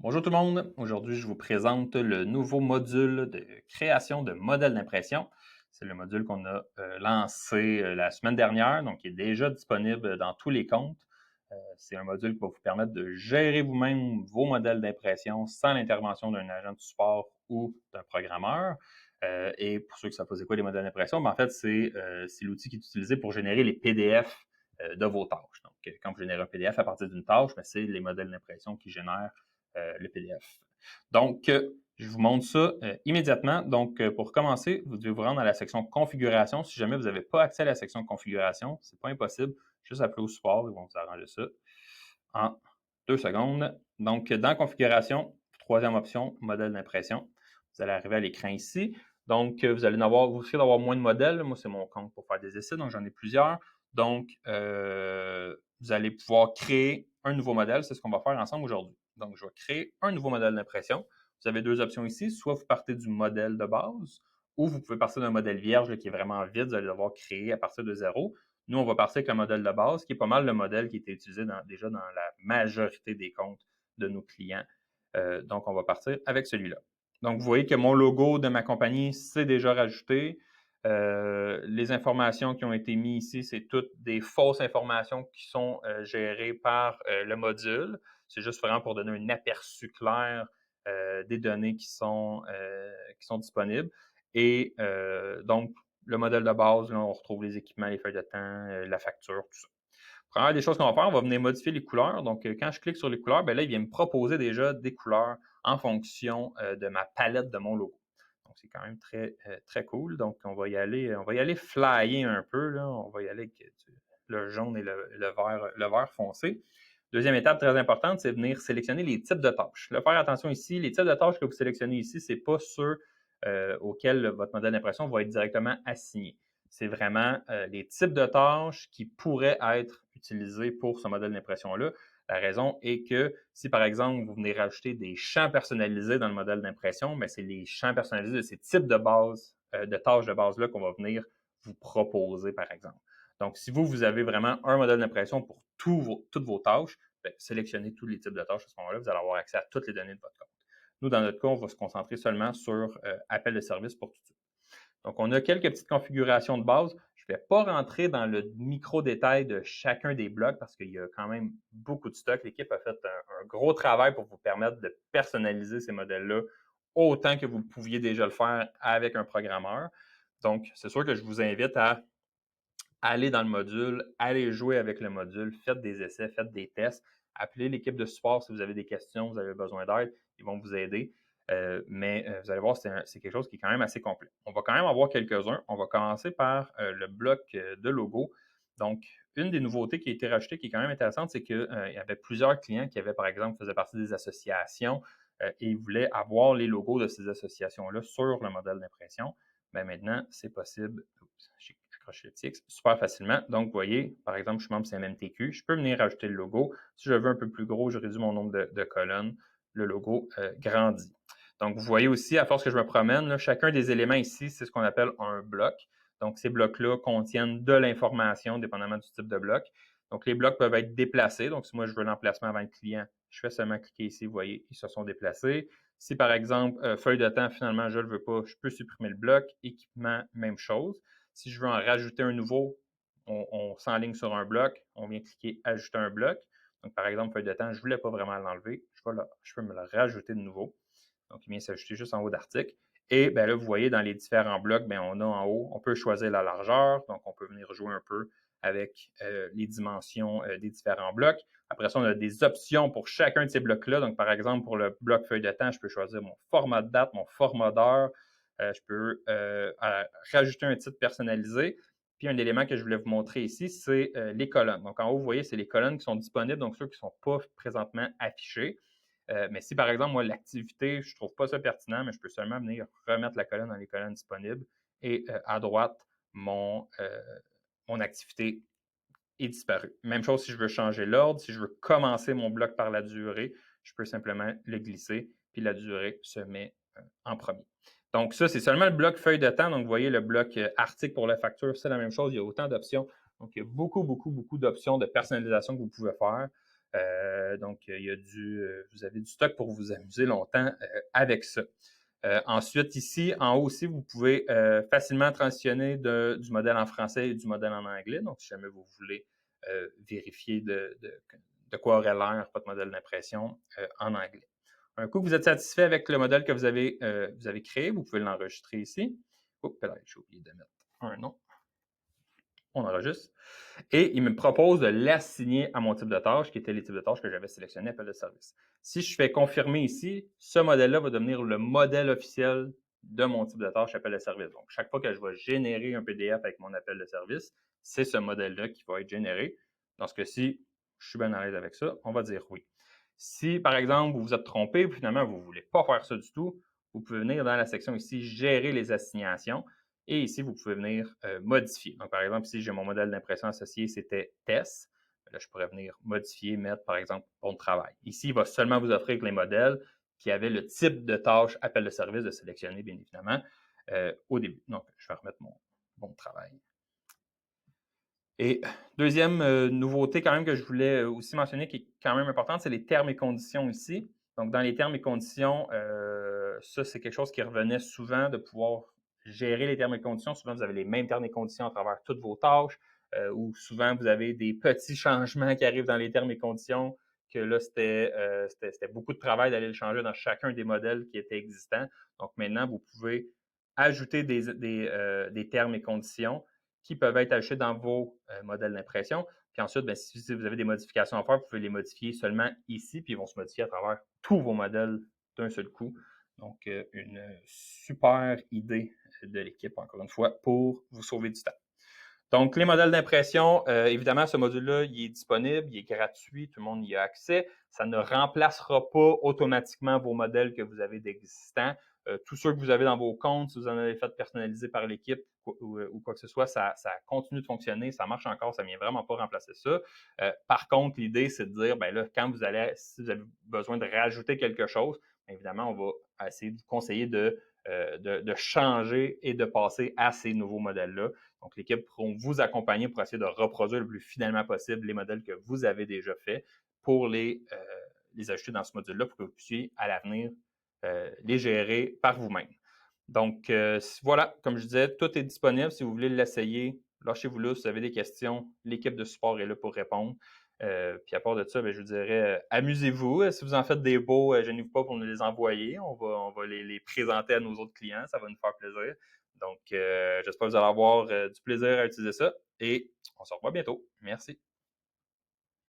Bonjour tout le monde. Aujourd'hui, je vous présente le nouveau module de création de modèles d'impression. C'est le module qu'on a lancé la semaine dernière, donc il est déjà disponible dans tous les comptes. C'est un module qui va vous permettre de gérer vous-même vos modèles d'impression sans l'intervention d'un agent de support ou d'un programmeur. Et pour ceux qui savent pas c'est quoi les modèles d'impression, en fait, c'est l'outil qui est utilisé pour générer les PDF de vos tâches. Donc, quand vous générez un PDF à partir d'une tâche, c'est les modèles d'impression qui génèrent le PDF. Donc, je vous montre ça immédiatement. Donc, pour commencer, vous devez vous rendre à la section configuration. Si jamais vous n'avez pas accès à la section configuration, ce n'est pas impossible. Juste appeler au support, ils vont vous arranger ça en 2 secondes. Donc, dans configuration, troisième option, modèle d'impression. Vous allez arriver à l'écran ici. Donc, vous risquez d'avoir moins de modèles. Moi, c'est mon compte pour faire des essais, donc j'en ai plusieurs. Donc, vous allez pouvoir créer un nouveau modèle. C'est ce qu'on va faire ensemble aujourd'hui. Donc, je vais créer un nouveau modèle d'impression. Vous avez deux options ici. Soit vous partez du modèle de base, ou vous pouvez partir d'un modèle vierge là, qui est vraiment vide. Vous allez devoir créer à partir de zéro. Nous, on va partir avec le modèle de base, qui est pas mal le modèle qui était utilisé déjà dans la majorité des comptes de nos clients. Donc, on va partir avec celui-là. Donc, vous voyez que mon logo de ma compagnie, c'est déjà rajouté. Les informations qui ont été mises ici, c'est toutes des fausses informations qui sont gérées par le module. C'est juste vraiment pour donner un aperçu clair des données qui sont disponibles. Et donc, le modèle de base, là, on retrouve les équipements, les feuilles de temps, la facture, tout ça. Première des choses qu'on va faire, on va venir modifier les couleurs. Donc, quand je clique sur les couleurs, là, il vient me proposer déjà des couleurs en fonction de ma palette de mon logo. Donc, c'est quand même très cool. Donc, on va y aller flyer un peu. Là. On va y aller avec le jaune et le vert foncé. Deuxième étape très importante, c'est venir sélectionner les types de tâches. Là, faire attention ici, les types de tâches que vous sélectionnez ici, ce n'est pas ceux auxquels votre modèle d'impression va être directement assigné. C'est vraiment les types de tâches qui pourraient être utilisés pour ce modèle d'impression-là. La raison est que si, par exemple, vous venez rajouter des champs personnalisés dans le modèle d'impression, c'est les champs personnalisés de ces types de tâches de base-là qu'on va venir vous proposer, par exemple. Donc, si vous avez vraiment un modèle d'impression pour toutes vos tâches, sélectionnez tous les types de tâches à ce moment-là, vous allez avoir accès à toutes les données de votre compte. Nous, dans notre cas, on va se concentrer seulement sur appel de service pour tout de suite. Donc, on a quelques petites configurations de base. Je ne vais pas rentrer dans le micro-détail de chacun des blocs parce qu'il y a quand même beaucoup de stock. L'équipe a fait un gros travail pour vous permettre de personnaliser ces modèles-là autant que vous pouviez déjà le faire avec un programmeur. Donc, c'est sûr que je vous invite à aller dans le module, aller jouer avec le module, faites des essais, faites des tests, appelez l'équipe de support si vous avez des questions, vous avez besoin d'aide, ils vont vous aider. Mais vous allez voir, c'est quelque chose qui est quand même assez complet. On va quand même avoir quelques-uns. On va commencer par le bloc de logo. Donc, une des nouveautés qui a été rajoutée qui est quand même intéressante, c'est qu'il y avait plusieurs clients qui avaient, par exemple, faisaient partie des associations et ils voulaient avoir les logos de ces associations-là sur le modèle d'impression. Maintenant, c'est possible. J'ai accroché le titre super facilement. Donc, vous voyez, par exemple, je suis membre CMMTQ. Je peux venir rajouter le logo. Si je veux un peu plus gros, je réduis mon nombre de colonnes. Le logo grandit. Donc, vous voyez aussi, à force que je me promène, là, chacun des éléments ici, c'est ce qu'on appelle un bloc. Donc, ces blocs-là contiennent de l'information, dépendamment du type de bloc. Donc, les blocs peuvent être déplacés. Donc, si moi, je veux l'emplacement avant le client, je fais seulement cliquer ici. Vous voyez, ils se sont déplacés. Si, par exemple, feuille de temps, finalement, je ne le veux pas, je peux supprimer le bloc. Équipement, même chose. Si je veux en rajouter un nouveau, on s'enligne sur un bloc. On vient cliquer « Ajouter un bloc ». Donc, par exemple, feuille de temps, je ne voulais pas vraiment l'enlever. Je peux me le rajouter de nouveau. Donc, il vient s'ajouter juste en haut d'article. Et là, vous voyez, dans les différents blocs, on a en haut, on peut choisir la largeur. Donc, on peut venir jouer un peu avec les dimensions des différents blocs. Après ça, on a des options pour chacun de ces blocs-là. Donc, par exemple, pour le bloc feuille de temps, je peux choisir mon format de date, mon format d'heure. Je peux rajouter un titre personnalisé. Puis, un élément que je voulais vous montrer ici, c'est les colonnes. Donc, en haut, vous voyez, c'est les colonnes qui sont disponibles, donc ceux qui ne sont pas présentement affichés. Mais si, par exemple, moi, l'activité, je ne trouve pas ça pertinent, mais je peux seulement venir remettre la colonne dans les colonnes disponibles. Et à droite, mon activité est disparue. Même chose si je veux changer l'ordre. Si je veux commencer mon bloc par la durée, je peux simplement le glisser, puis la durée se met en premier. Donc, ça, c'est seulement le bloc feuille de temps. Donc, vous voyez le bloc article pour la facture, c'est la même chose. Il y a autant d'options. Donc, il y a beaucoup d'options de personnalisation que vous pouvez faire. Donc, vous avez du stock pour vous amuser longtemps avec ça. Ensuite, ici, en haut aussi, vous pouvez facilement transitionner du modèle en français et du modèle en anglais. Donc, si jamais vous voulez vérifier de quoi aurait l'air votre modèle d'impression en anglais. Un coup que vous êtes satisfait avec le modèle que vous avez créé, vous pouvez l'enregistrer ici. Oups, là, j'ai oublié de mettre un nom. On enregistre. Et il me propose de l'assigner à mon type de tâche, qui était les types de tâches que j'avais sélectionnés appel de service. Si je fais confirmer ici, ce modèle-là va devenir le modèle officiel de mon type de tâche appel de service. Donc, chaque fois que je vais générer un PDF avec mon appel de service, c'est ce modèle-là qui va être généré. Dans ce cas-ci, je suis bien à l'aise avec ça, on va dire oui. Si, par exemple, vous vous êtes trompé, et finalement, vous ne voulez pas faire ça du tout, vous pouvez venir dans la section ici « Gérer les assignations ». Et ici, vous pouvez venir modifier. Donc, par exemple, si j'ai mon modèle d'impression associé, c'était test. Là, je pourrais venir modifier, mettre, par exemple, bon de travail. Ici, il va seulement vous offrir les modèles qui avaient le type de tâche appel de service de sélectionner, bien évidemment, au début. Donc, je vais remettre mon bon de travail. Et deuxième nouveauté quand même que je voulais aussi mentionner qui est quand même importante, c'est les termes et conditions ici. Donc, dans les termes et conditions, ça, c'est quelque chose qui revenait souvent de pouvoir gérer les termes et conditions. Souvent, vous avez les mêmes termes et conditions à travers toutes vos tâches ou souvent, vous avez des petits changements qui arrivent dans les termes et conditions que là, c'était beaucoup de travail d'aller le changer dans chacun des modèles qui étaient existants. Donc, maintenant, vous pouvez ajouter des termes et conditions qui peuvent être ajoutés dans vos modèles d'impression. Puis ensuite, bien, si vous avez des modifications à faire, vous pouvez les modifier seulement ici, puis ils vont se modifier à travers tous vos modèles d'un seul coup. Donc, une super idée de l'équipe, encore une fois, pour vous sauver du temps. Donc, les modèles d'impression, évidemment, ce module-là, il est disponible, il est gratuit, tout le monde y a accès. Ça ne remplacera pas automatiquement vos modèles que vous avez d'existants. Tous ceux que vous avez dans vos comptes, si vous en avez fait personnaliser par l'équipe ou quoi que ce soit, ça continue de fonctionner, ça marche encore, ça ne vient vraiment pas remplacer ça. Par contre, l'idée, c'est de dire, ben là, si vous avez besoin de rajouter quelque chose, évidemment, on va essayer de vous conseiller de changer et de passer à ces nouveaux modèles-là. Donc, l'équipe pourront vous accompagner pour essayer de reproduire le plus fidèlement possible les modèles que vous avez déjà faits pour les ajouter dans ce module-là pour que vous puissiez, à l'avenir, les gérer par vous-même. Donc, voilà, comme je disais, tout est disponible. Si vous voulez l'essayer, lâchez-vous là. Si vous avez des questions, l'équipe de support est là pour répondre. Puis à part de ça, bien, je vous dirais, amusez-vous. Si vous en faites des beaux, gênez-vous pas pour nous les envoyer. On va les présenter à nos autres clients. Ça va nous faire plaisir. Donc, j'espère que vous allez avoir du plaisir à utiliser ça. Et on se revoit bientôt. Merci.